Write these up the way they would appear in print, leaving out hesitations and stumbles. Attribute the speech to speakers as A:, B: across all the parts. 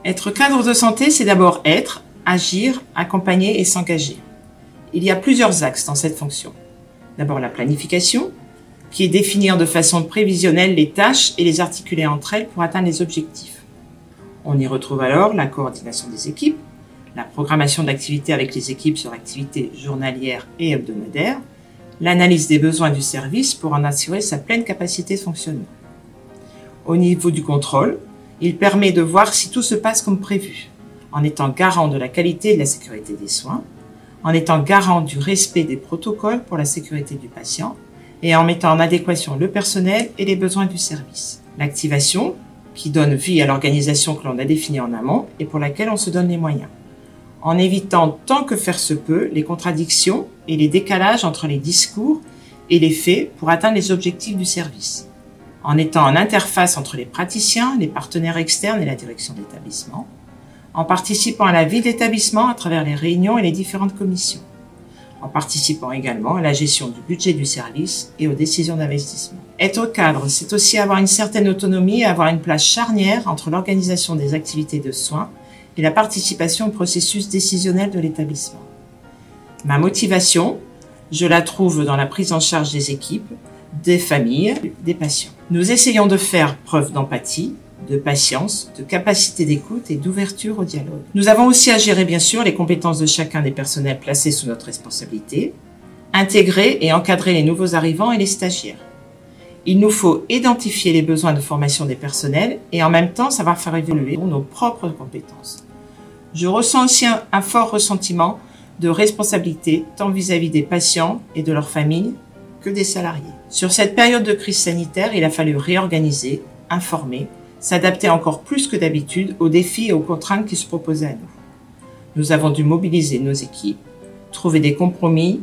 A: Être cadre de santé, c'est d'abord être, agir, accompagner et s'engager. Il y a plusieurs axes dans cette fonction. D'abord la planification, qui est définir de façon prévisionnelle les tâches et les articuler entre elles pour atteindre les objectifs. On y retrouve alors la coordination des équipes, la programmation d'activités avec les équipes sur l'activité journalière et hebdomadaire, l'analyse des besoins du service pour en assurer sa pleine capacité de fonctionnement. Au niveau du contrôle, il permet de voir si tout se passe comme prévu, en étant garant de la qualité et de la sécurité des soins, en étant garant du respect des protocoles pour la sécurité du patient et en mettant en adéquation le personnel et les besoins du service. L'activation, qui donne vie à l'organisation que l'on a définie en amont et pour laquelle on se donne les moyens, en évitant tant que faire se peut les contradictions et les décalages entre les discours et les faits pour atteindre les objectifs du service, en étant en interface entre les praticiens, les partenaires externes et la direction d'établissement, en participant à la vie de l'établissement à travers les réunions et les différentes commissions, en participant également à la gestion du budget du service et aux décisions d'investissement. Être cadre, c'est aussi avoir une certaine autonomie et avoir une place charnière entre l'organisation des activités de soins et la participation au processus décisionnel de l'établissement. Ma motivation, je la trouve dans la prise en charge des équipes, des familles, des patients. Nous essayons de faire preuve d'empathie, de patience, de capacité d'écoute et d'ouverture au dialogue. Nous avons aussi à gérer bien sûr les compétences de chacun des personnels placés sous notre responsabilité, intégrer et encadrer les nouveaux arrivants et les stagiaires. Il nous faut identifier les besoins de formation des personnels et en même temps savoir faire évoluer nos propres compétences. Je ressens aussi un fort ressentiment de responsabilité tant vis-à-vis des patients et de leurs familles que des salariés. Sur cette période de crise sanitaire, il a fallu réorganiser, informer, s'adapter encore plus que d'habitude aux défis et aux contraintes qui se proposaient à nous. Nous avons dû mobiliser nos équipes, trouver des compromis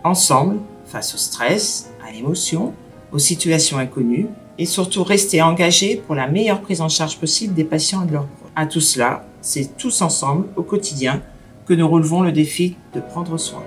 A: ensemble face au stress, à l'émotion, aux situations inconnues et surtout rester engagés pour la meilleure prise en charge possible des patients et de leurs proches. À tout cela, c'est tous ensemble, au quotidien, que nous relevons le défi de prendre soin.